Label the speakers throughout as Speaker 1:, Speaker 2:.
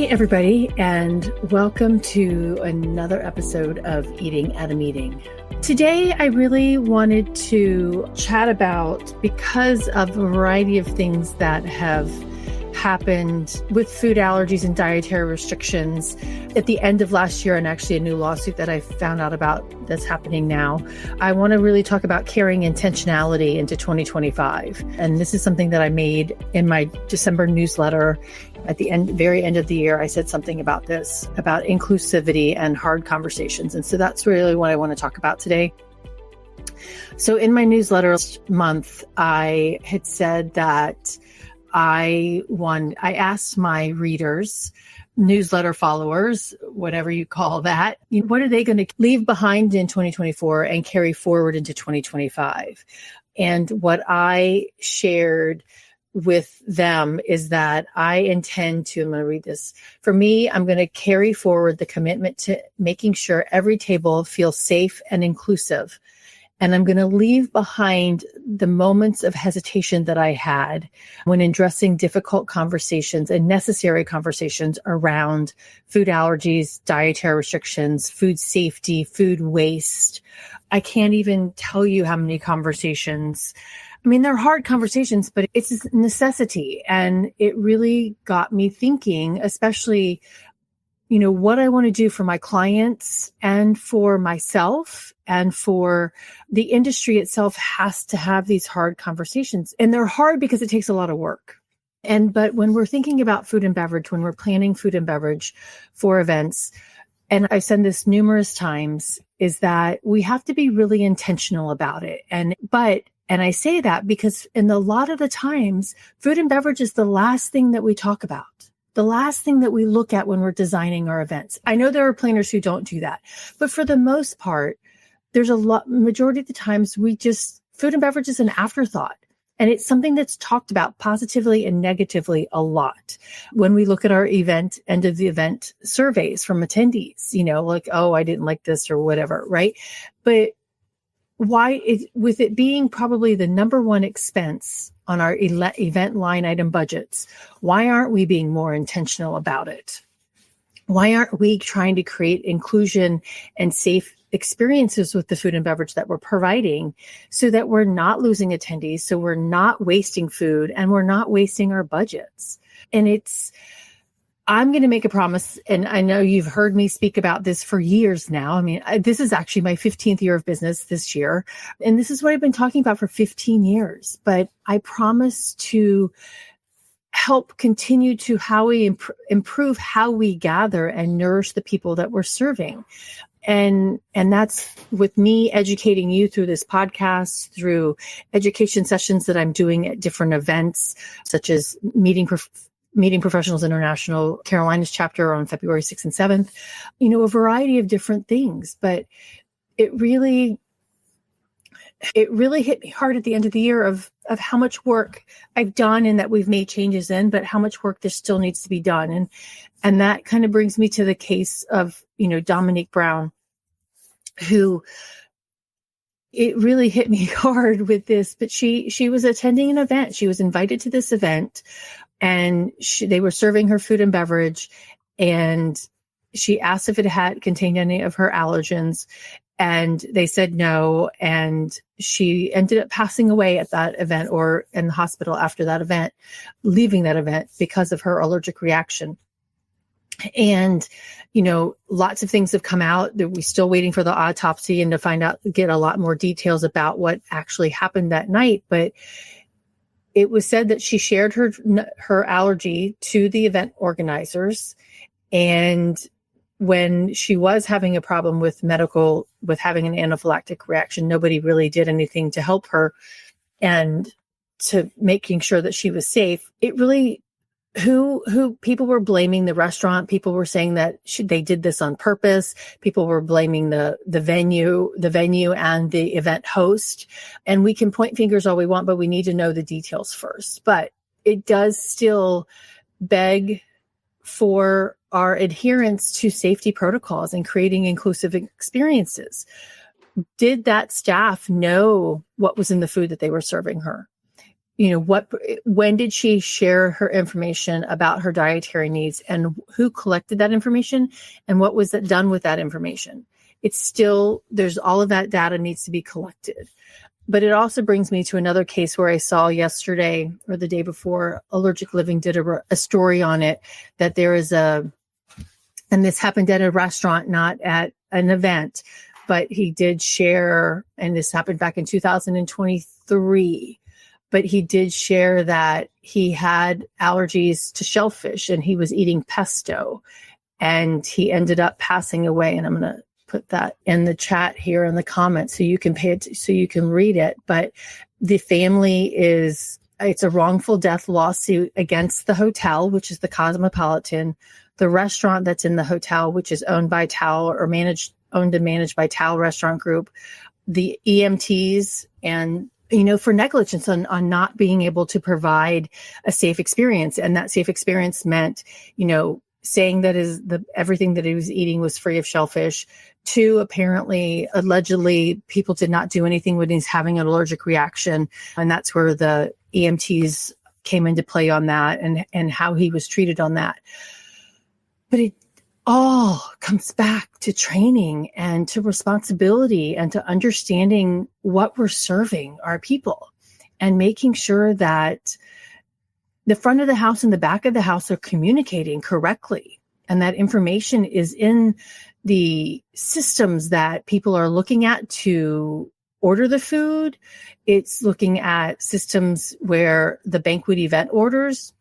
Speaker 1: Hey, everybody, and welcome to another episode of Eating at a Meeting. Today, I really wanted to chat about, because of a variety of things that have happened with food allergies and dietary restrictions at the end of last year, and actually a new lawsuit that I found out about that's happening now. I want to really talk about carrying intentionality into 2025. And this is something that I made in my December newsletter. At the very end of the year, I said something about this, about inclusivity and hard conversations. And so that's really what I want to talk about today. So in my newsletter last month, I had said that I asked my readers, newsletter followers, whatever you call that, what are they going to leave behind in 2024 and carry forward into 2025? And what I shared with them is that I intend to, I'm going to read this. For me, I'm going to carry forward the commitment to making sure every table feels safe and inclusive. And I'm going to leave behind the moments of hesitation that I had when addressing difficult conversations and necessary conversations around food allergies, dietary restrictions, food safety, food waste. I can't even tell you how many conversations. I mean, they're hard conversations, but it's a necessity. And it really got me thinking, especially, what I want to do for my clients and for myself and for the industry itself has to have these hard conversations. And they're hard because it takes a lot of work. But when we're thinking about food and beverage, when we're planning food and beverage for events, and I've said this numerous times, is that we have to be really intentional about it. And I say that because in a lot of the times, food and beverage is the last thing that we talk about. The last thing that we look at when we're designing our events. I know there are planners who don't do that, but for the most part, majority of the times food and beverage is an afterthought. And it's something that's talked about positively and negatively a lot. When we look at our end of the event surveys from attendees, like, oh, I didn't like this or whatever, right? But with it being probably the number one expense on our event line item budgets, why aren't we being more intentional about it? Why aren't we trying to create inclusion and safe experiences with the food and beverage that we're providing so that we're not losing attendees, so we're not wasting food and we're not wasting our budgets? And I'm going to make a promise, and I know you've heard me speak about this for years now. I mean, this is actually my 15th year of business this year, and this is what I've been talking about for 15 years. But I promise to help continue to how we improve how we gather and nourish the people that we're serving. And that's with me educating you through this podcast, through education sessions that I'm doing at different events, such as Meeting Professionals International Carolinas chapter on February 6th and 7th, a variety of different things. But it really hit me hard at the end of the year of how much work I've done and that we've made changes in, but how much work there still needs to be done. And that kind of brings me to the case of, Dominique Brown, who it really hit me hard with this, but she was attending an event. She was invited to this event. And they were serving her food and beverage, and she asked if it had contained any of her allergens, and they said no. And she ended up passing away at that event or in the hospital after that event, leaving that event because of her allergic reaction. And, lots of things have come out that we're still waiting for the autopsy and to get a lot more details about what actually happened that night. But it was said that she shared her allergy to the event organizers. And when she was having a problem with having an anaphylactic reaction, nobody really did anything to help her and to making sure that she was safe. It really, who people were blaming the restaurant. People were saying that they did this on purpose. People were blaming the venue and the event host. And we can point fingers all we want, but we need to know the details first. But it does still beg for our adherence to safety protocols and creating inclusive experiences. Did that staff know what was in the food that they were serving her? when did she share her information about her dietary needs, and who collected that information, and what was it done with that information? It's still, there's all of that data needs to be collected. But it also brings me to another case where I saw yesterday or the day before, Allergic Living did a story on it, that there is and this happened at a restaurant, not at an event, but he did share, and this happened back in 2023, but he did share that he had allergies to shellfish and he was eating pesto, and he ended up passing away. And I'm going to put that in the chat here in the comments so you can so you can read it. But the family it's a wrongful death lawsuit against the hotel, which is the Cosmopolitan, the restaurant that's in the hotel, which is owned by Tao or owned and managed by Tao Restaurant Group, the EMTs, and for negligence on not being able to provide a safe experience. And that safe experience meant, saying that everything that he was eating was free of shellfish. 2, allegedly, people did not do anything when he's having an allergic reaction. And that's where the EMTs came into play on that, and how he was treated on that. But it all comes back to training and to responsibility and to understanding what we're serving our people, and making sure that the front of the house and the back of the house are communicating correctly, and that information is in the systems that people are looking at to order the food. It's looking at systems where the banquet event orders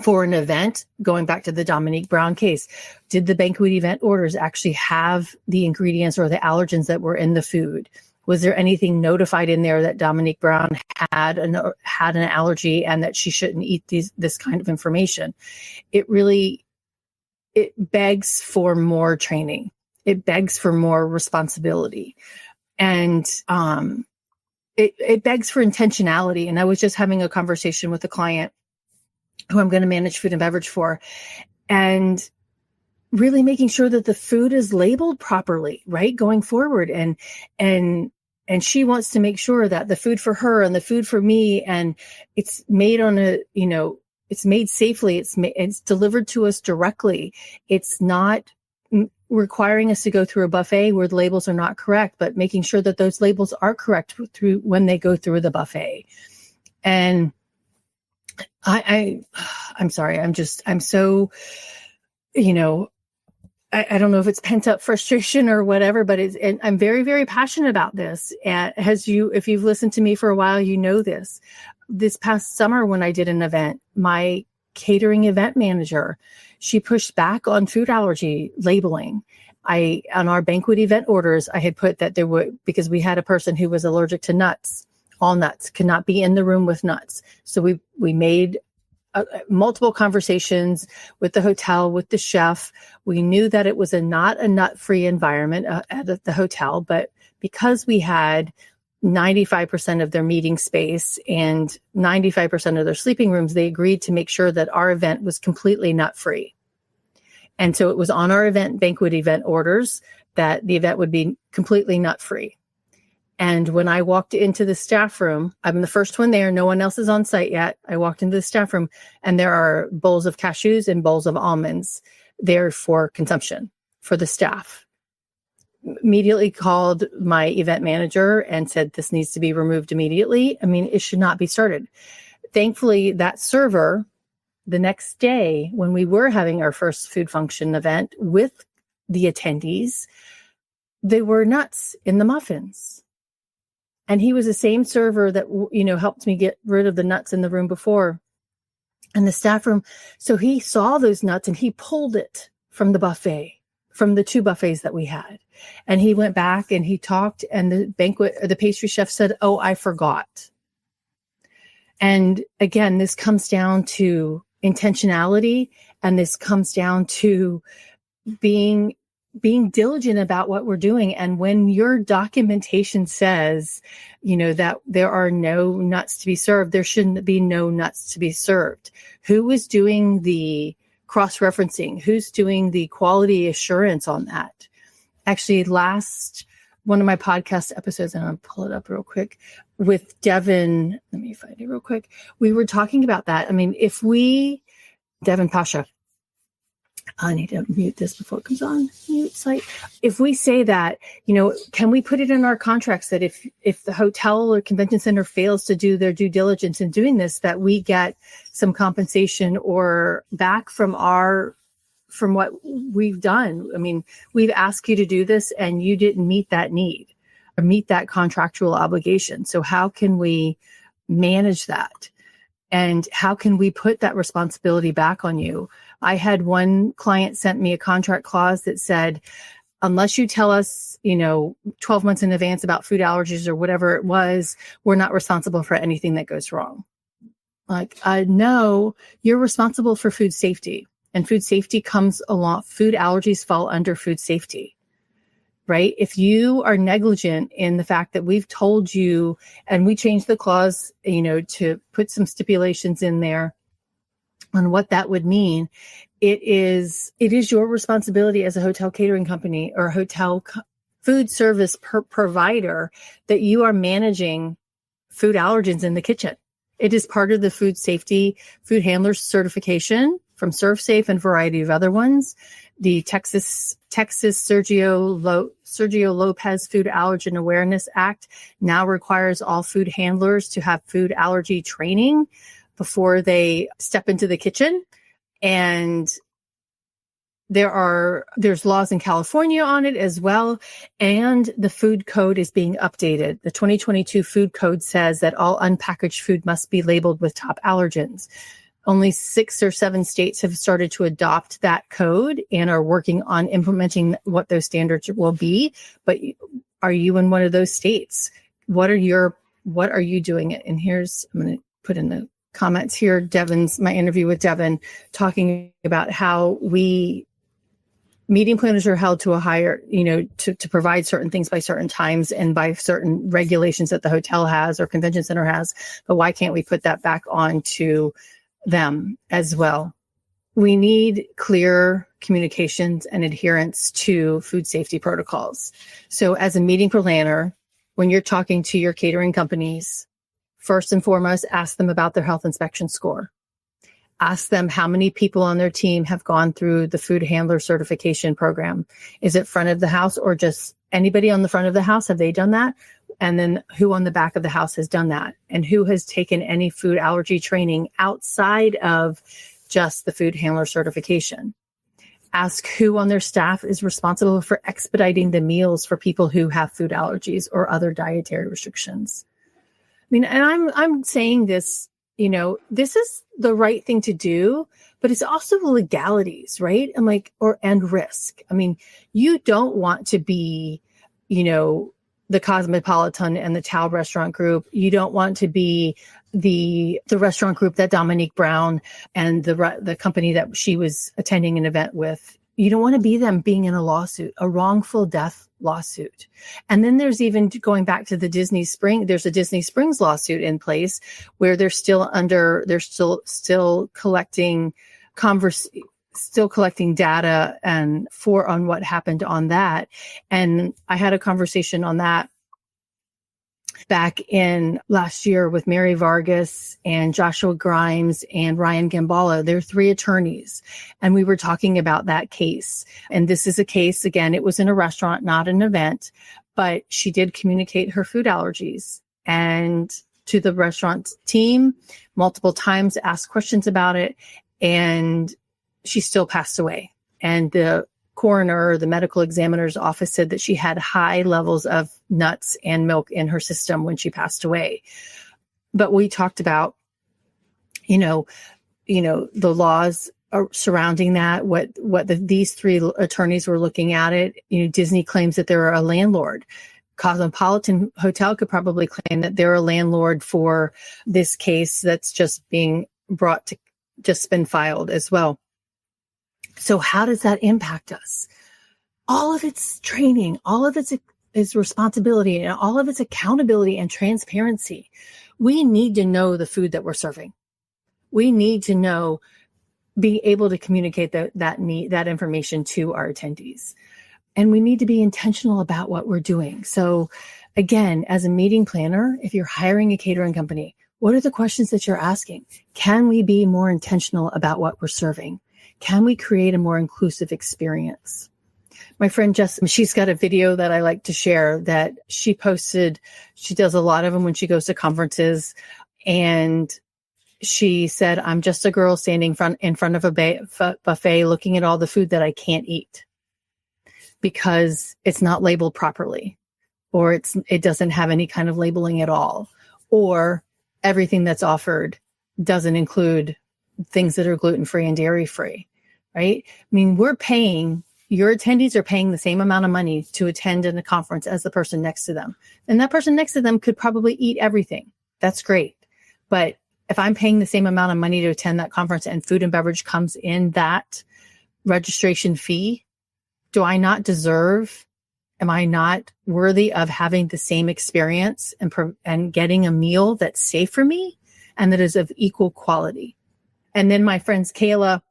Speaker 1: for an event, going back to the Dominique Brown case, did the banquet event orders actually have the ingredients or the allergens that were in the food? Was there anything notified in there that Dominique Brown had an allergy and that she shouldn't eat this kind of information? It begs for more training. It begs for more responsibility. And it begs for intentionality. And I was just having a conversation with a client who I'm going to manage food and beverage for, and really making sure that the food is labeled properly, right, going forward. And she wants to make sure that the food for her and the food for me, and it's made on it's made safely. It's delivered to us directly. It's not requiring us to go through a buffet where the labels are not correct, but making sure that those labels are correct through when they go through the buffet. And I'm sorry. I'm so, I don't know if it's pent up frustration or whatever, but and I'm very, very passionate about this. And if you've listened to me for a while, this. This past summer when I did an event, my catering event manager, she pushed back on food allergy labeling. On our banquet event orders, I had put that because we had a person who was allergic to nuts. All nuts, could not be in the room with nuts. So we made multiple conversations with the hotel, with the chef. We knew that it was not a nut-free environment at the hotel, but because we had 95% of their meeting space and 95% of their sleeping rooms, they agreed to make sure that our event was completely nut-free. And so it was on our banquet event orders that the event would be completely nut-free. And when I walked into the staff room, I'm the first one there. No one else is on site yet. I walked into the staff room, and there are bowls of cashews and bowls of almonds there for consumption for the staff. Immediately called my event manager and said, this needs to be removed immediately. I mean, it should not be started. Thankfully, that server, the next day when we were having our first food function event with the attendees, there were nuts in the muffins. And he was the same server that, helped me get rid of the nuts in the room before and the staff room. So he saw those nuts and he pulled it from the buffet, from the 2 buffets that we had. And he went back and he talked, and the pastry chef said, "Oh, I forgot." And again, this comes down to intentionality, and this comes down to being diligent about what we're doing. And when your documentation says, that there are no nuts to be served, there shouldn't be no nuts to be served. Who is doing the cross-referencing? Who's doing the quality assurance on that? Actually, last one of my podcast episodes, and I'll pull it up real quick, with Devin. Let me find it real quick. We were talking about that. I mean, Devin Pasha, I need to mute this before it comes on mute site. If we say that, can we put it in our contracts that if the hotel or convention center fails to do their due diligence in doing this, that we get some compensation or back from what we've done? I mean, we've asked you to do this and you didn't meet that need or meet that contractual obligation. So how can we manage that? And how can we put that responsibility back on you? I had one client sent me a contract clause that said, unless you tell us, 12 months in advance about food allergies or whatever it was, we're not responsible for anything that goes wrong. No, you're responsible for food safety, and food safety comes along. Food allergies fall under food safety, right? If you are negligent in the fact that we've told you, and we changed the clause, to put some stipulations in there on what that would mean, it is your responsibility as a hotel catering company or hotel food service provider that you are managing food allergens in the kitchen. It is part of the food safety, food handler certification from ServSafe and a variety of other ones. The Texas Sergio Lopez Food Allergen Awareness Act now requires all food handlers to have food allergy training before they step into the kitchen. And there's laws in California on it as well. And the food code is being updated. The 2022 food code says that all unpackaged food must be labeled with top allergens. Only 6 or 7 states have started to adopt that code and are working on implementing what those standards will be. But are you in one of those states? What are you doing? And I'm going to put in the comments here, my interview with Devin, talking about how meeting planners are held to a higher, to provide certain things by certain times and by certain regulations that the hotel has or convention center has. But why can't we put that back on to them as well? We need clear communications and adherence to food safety protocols. So as a meeting planner, when you're talking to your catering companies, first and foremost, ask them about their health inspection score. Ask them how many people on their team have gone through the food handler certification program. Is it front of the house or just anybody on the front of the house? Have they done that? And then who on the back of the house has done that? And who has taken any food allergy training outside of just the food handler certification? Ask who on their staff is responsible for expediting the meals for people who have food allergies or other dietary restrictions. I mean, and I'm saying this, this is the right thing to do, but it's also the legalities, right? And risk. I mean, you don't want to be, the Cosmopolitan and the Tao Restaurant Group. You don't want to be the restaurant group that Dominique Brown and the company that she was attending an event with. You don't want to be them being in a lawsuit, a wrongful death lawsuit. And then there's even going back to there's a Disney Springs lawsuit in place where they're still collecting data on what happened on that. And I had a conversation on that back in last year with Mary Vargas and Joshua Grimes and Ryan Gambala. They're 3 attorneys. And we were talking about that case. And this is a case, again, it was in a restaurant, not an event, but she did communicate her food allergies and to the restaurant team multiple times, asked questions about it. And she still passed away. And the coroner, the medical examiner's office said that she had high levels of nuts and milk in her system when she passed away. But we talked about, the laws surrounding that, these 3 attorneys were looking at it. Disney claims that they're a landlord. Cosmopolitan Hotel could probably claim that they're a landlord for this case that's just been filed as well. So how does that impact us? All of its training, all of its responsibility, and all of its accountability and transparency. We need to know the food that we're serving. We need to be able to communicate that information to our attendees. And we need to be intentional about what we're doing. So again, as a meeting planner, if you're hiring a catering company, what are the questions that you're asking? Can we be more intentional about what we're serving? Can we create a more inclusive experience? My friend Jess, she's got a video that I like to share that she posted. She does a lot of them when she goes to conferences. And she said, I'm just a girl standing in front of a buffet looking at all the food that I can't eat because it's not labeled properly, or it doesn't have any kind of labeling at all, or everything that's offered doesn't include things that are gluten-free and dairy-free, right? I mean, your attendees are paying the same amount of money to attend in a conference as the person next to them. And that person next to them could probably eat everything. That's great. But if I'm paying the same amount of money to attend that conference and food and beverage comes in that registration fee, am I not worthy of having the same experience and getting a meal that's safe for me and that is of equal quality? And then my friends Kayla,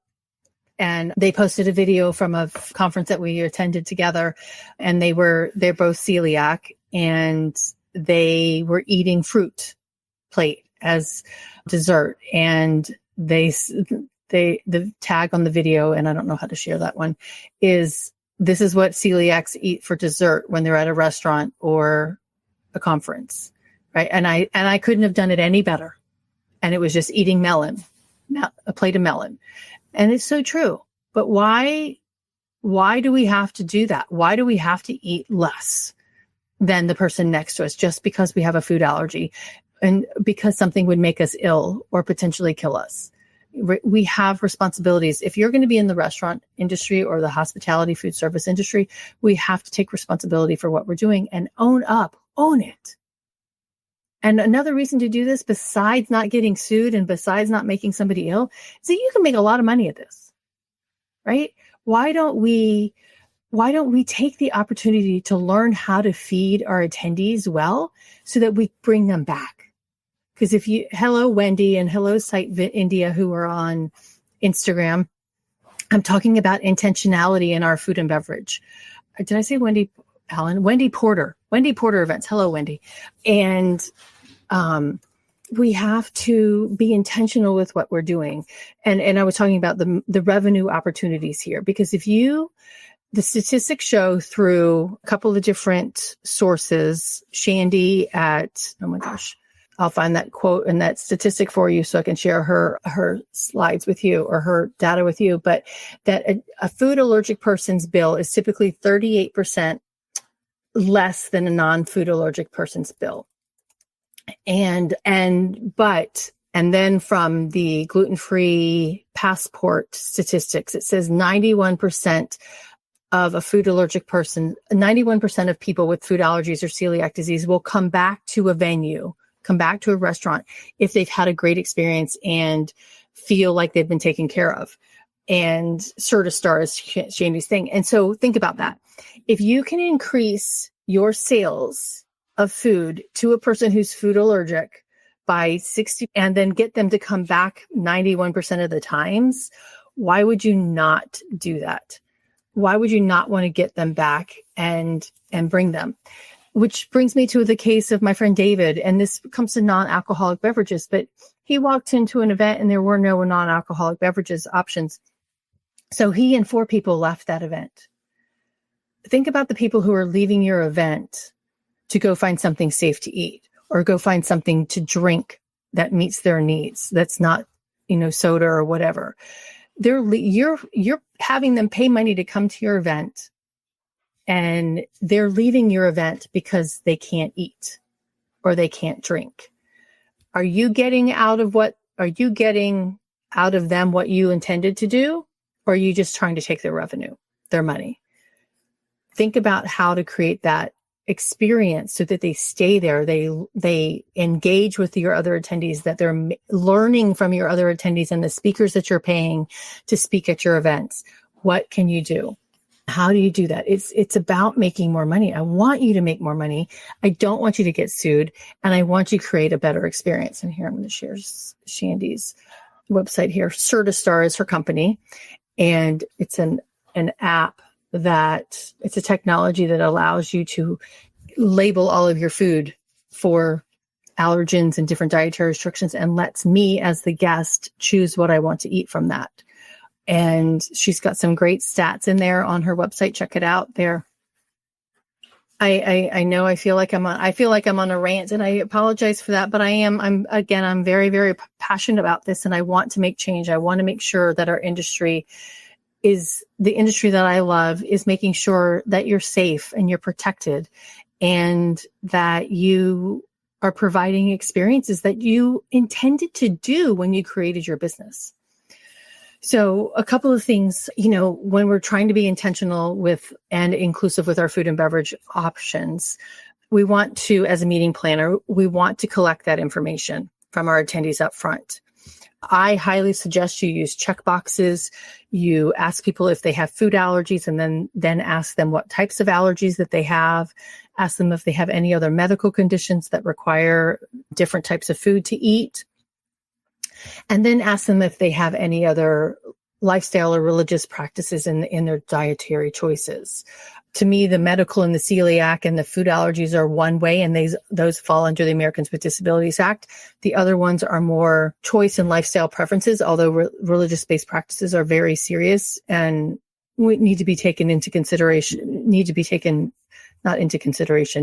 Speaker 1: and they posted a video from a conference that we attended together, and they're both celiac, and they were eating fruit plate as dessert. And the tag on the video, and I don't know how to share that one, is this is what celiacs eat for dessert when they're at a restaurant or a conference, right? And I couldn't have done it any better. And it was just eating a plate of melon. And it's so true. But why do we have to do that? Why do we have to eat less than the person next to us just because we have a food allergy and because something would make us ill or potentially kill us? We have responsibilities. If you're going to be in the restaurant industry or the hospitality food service industry, we have to take responsibility for what we're doing and own it. And another reason to do this, besides not getting sued and besides not making somebody ill, is that you can make a lot of money at this, right? Why don't we take the opportunity to learn how to feed our attendees well so that we bring them back? Because hello, Wendy, and hello, Site India, who are on Instagram. I'm talking about intentionality in our food and beverage. Did I say Wendy? Helen? Wendy Porter events. Hello, Wendy. And we have to be intentional with what we're doing. And I was talking about the revenue opportunities here, because the statistics show through a couple of different sources, Shandy oh my gosh, I'll find that quote and that statistic for you so I can share her slides with you or her data with you, but that a food allergic person's bill is typically 38% less than a non-food allergic person's bill. And then from the gluten-free passport statistics, it says 91% of a food allergic person, 91% of people with food allergies or celiac disease will come back to a restaurant if they've had a great experience and feel like they've been taken care of. And Certistar is Shandy's thing. And so think about that. If you can increase your sales of food to a person who's food allergic by 60 and then get them to come back 91% of the times, why would you not do that? Why would you not want to get them back and bring them? Which brings me to the case of my friend David, and this comes to non-alcoholic beverages, but he walked into an event and there were no non-alcoholic beverages options. So he and 4 people left that event. Think about the people who are leaving your event to go find something safe to eat or go find something to drink that meets their needs. That's not, soda or whatever. You're having them pay money to come to your event, and they're leaving your event because they can't eat or they can't drink. Are you getting out of them what you intended to do? Or are you just trying to take their revenue, their money? Think about how to create that experience so that they stay there. They engage with your other attendees, that they're learning from your other attendees and the speakers that you're paying to speak at your events. What can you do? How do you do that? It's about making more money. I want you to make more money. I don't want you to get sued, and I want you to create a better experience. And here I'm going to share Shandy's website here. Certistar is her company, and it's an app that it's a technology that allows you to label all of your food for allergens and different dietary restrictions and lets me as the guest choose what I want to eat from that. And she's got some great stats in there on her website. Check it out there. I know I feel like I'm on a rant, and I apologize for that, but I'm very, very passionate about this, and I want to make change. I want to make sure that our industry is the industry that I love, is making sure that you're safe and you're protected and that you are providing experiences that you intended to do when you created your business. So a couple of things, when we're trying to be intentional with and inclusive with our food and beverage options, we want to, as a meeting planner, we want to collect that information from our attendees up front. I highly suggest you use checkboxes. You ask people if they have food allergies, and then ask them what types of allergies that they have. Ask them if they have any other medical conditions that require different types of food to eat. And then ask them if they have any other lifestyle or religious practices in their dietary choices. To me, the medical and the celiac and the food allergies are one way, and those fall under the Americans with Disabilities Act. The other ones are more choice and lifestyle preferences, although religious-based practices are very serious and need to be taken into consideration,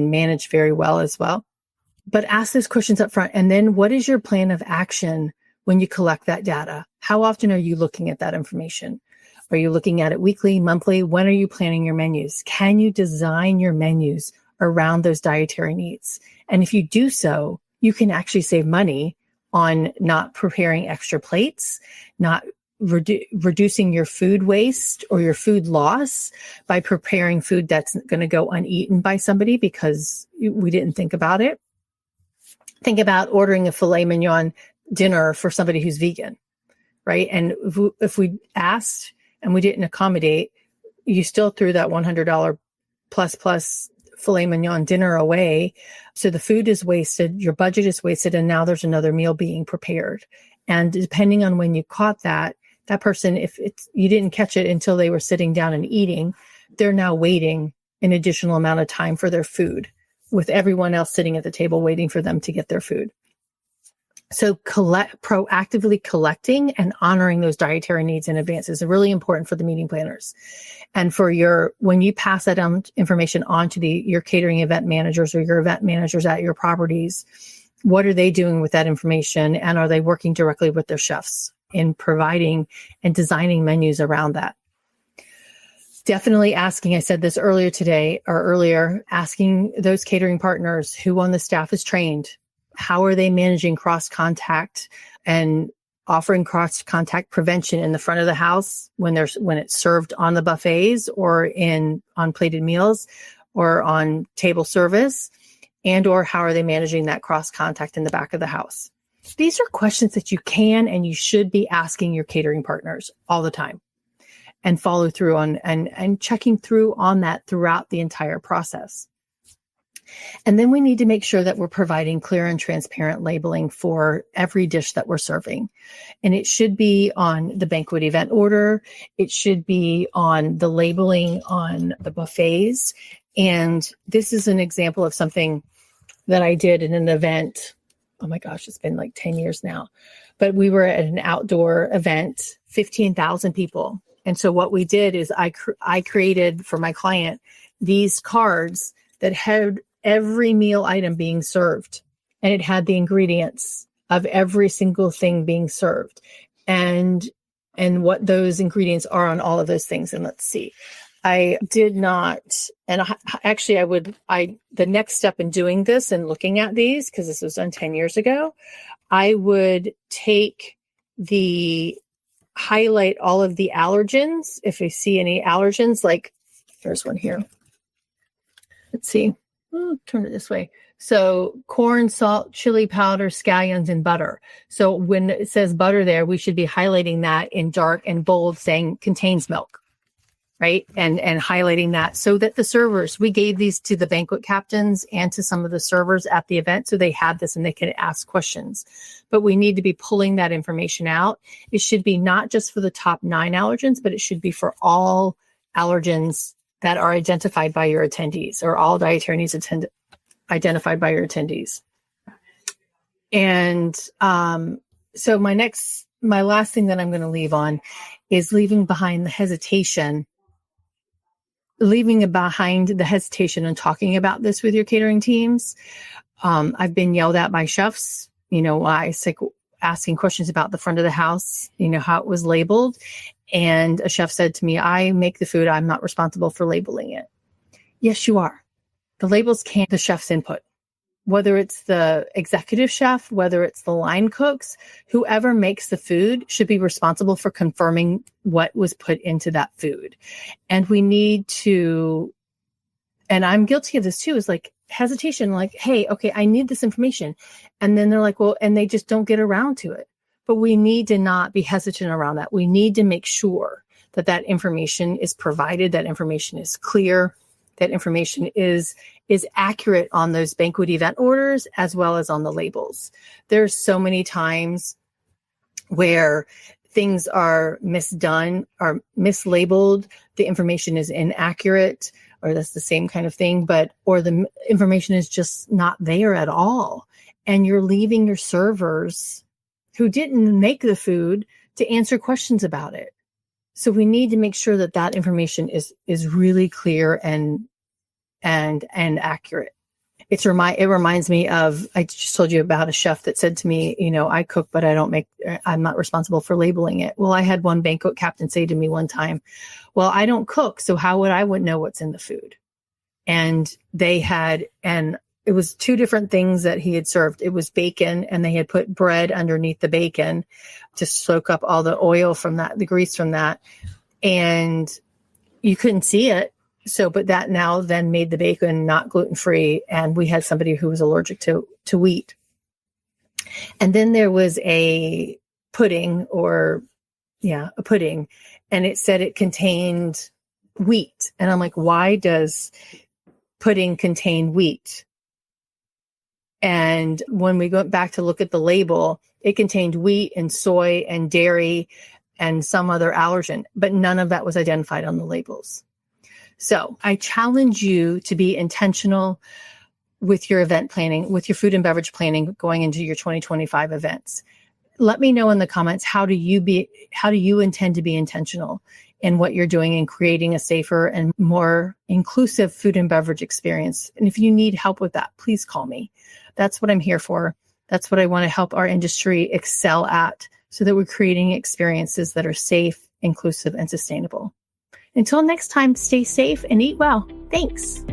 Speaker 1: managed very well as well. But ask those questions up front. And then what is your plan of action when you collect that data? How often are you looking at that information? Are you looking at it weekly, monthly? When are you planning your menus? Can you design your menus around those dietary needs? And if you do so, you can actually save money on not preparing extra plates, not reducing your food waste or your food loss by preparing food that's going to go uneaten by somebody because we didn't think about it. Think about ordering a filet mignon dinner for somebody who's vegan, right? And if we asked and we didn't accommodate, you still threw that $100 plus filet mignon dinner away. So the food is wasted, your budget is wasted, and now there's another meal being prepared. And depending on when you caught that person, if you didn't catch it until they were sitting down and eating, they're now waiting an additional amount of time for their food, with everyone else sitting at the table waiting for them to get their food. So proactively collecting and honoring those dietary needs in advance is really important for the meeting planners. And when you pass that information on to your catering event managers or your event managers at your properties, what are they doing with that information? And are they working directly with their chefs in providing and designing menus around that? Definitely asking, I said this earlier, asking those catering partners who on the staff is trained. How are they managing cross-contact and offering cross-contact prevention in the front of the house when it's served on the buffets or on plated meals or on table service? And or how are they managing that cross-contact in the back of the house? These are questions that you can and you should be asking your catering partners all the time, and follow through on and checking through on that throughout the entire process. And then we need to make sure that we're providing clear and transparent labeling for every dish that we're serving. And it should be on the banquet event order. It should be on the labeling on the buffets. And this is an example of something that I did in an event. Oh my gosh, it's been like 10 years now. But we were at an outdoor event, 15,000 people. And so what we did is I created for my client these cards that had every meal item being served, and it had the ingredients of every single thing being served and what those ingredients are on all of those things. And let's see, I did not, and the next step in doing this and looking at these, because this was done 10 years ago, I would highlight all of the allergens. If I see any allergens, like there's one here. Let's see. Turn it this way. So corn, salt, chili powder, scallions, and butter. So when it says butter there, we should be highlighting that in dark and bold, saying contains milk, right? And highlighting that so that the servers, we gave these to the banquet captains and to some of the servers at the event. So they had this and they could ask questions, but we need to be pulling that information out. It should be not just for the top 9 allergens, but it should be for all allergens that are identified by your attendees, or all dietary needs identified by your attendees. And so my last thing that I'm going to leave on is leaving behind the hesitation and talking about this with your catering teams. I've been yelled at by chefs, asking questions about the front of the house, how it was labeled. And a chef said to me, I make the food. I'm not responsible for labeling it. Yes, you are. The labels can't the chef's input. Whether it's the executive chef, whether it's the line cooks, whoever makes the food should be responsible for confirming what was put into that food. And we need to, and I'm guilty of this too, is like hesitation, like, hey, okay, I need this information. And then they're like, well, and they just don't get around to it. But we need to not be hesitant around that. We need to make sure that that information is provided, that information is clear, that information is accurate on those banquet event orders as well as on the labels. There's so many times where things are misdone or mislabeled, the information is inaccurate, or that's the same kind of thing, or the information is just not there at all. And you're leaving your servers who didn't make the food to answer questions about it. So we need to make sure that that information is really clear and accurate. It reminds me of, I just told you about a chef that said to me, I cook, but I'm not responsible for labeling it. Well, I had one banquet captain say to me one time, well, I don't cook, so how would I know what's in the food? And it was two different things that he had served. It was bacon, and they had put bread underneath the bacon to soak up all the oil from that, the grease from that. And you couldn't see it. So, but that now then made the bacon not gluten-free. And we had somebody who was allergic to wheat. And then there was a pudding, and it said it contained wheat. And I'm like, why does pudding contain wheat? And when we went back to look at the label, it contained wheat and soy and dairy and some other allergen, but none of that was identified on the labels. So I challenge you to be intentional with your event planning, with your food and beverage planning going into your 2025 events. Let me know in the comments, how do you intend to be intentional in what you're doing in creating a safer and more inclusive food and beverage experience? And if you need help with that, please call me. That's what I'm here for. That's what I want to help our industry excel at, so that we're creating experiences that are safe, inclusive, and sustainable. Until next time, stay safe and eat well. Thanks.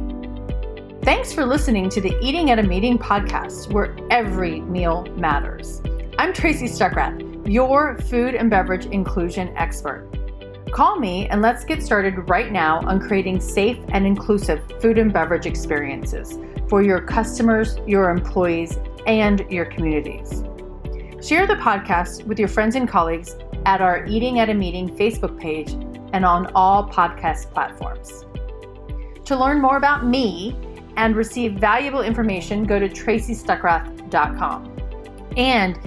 Speaker 1: Thanks for listening to the Eating at a Meeting podcast, where every meal matters. I'm Tracy Stuckrath, your food and beverage inclusion expert. Call me and let's get started right now on creating safe and inclusive food and beverage experiences for your customers, your employees, and your communities. Share the podcast with your friends and colleagues at our Eating at a Meeting Facebook page and on all podcast platforms. To learn more about me and receive valuable information, go to tracystuckrath.com. And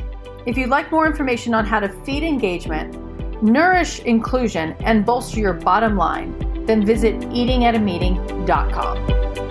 Speaker 1: if you'd like more information on how to feed engagement, nourish inclusion, and bolster your bottom line, then visit eatingatameeting.com.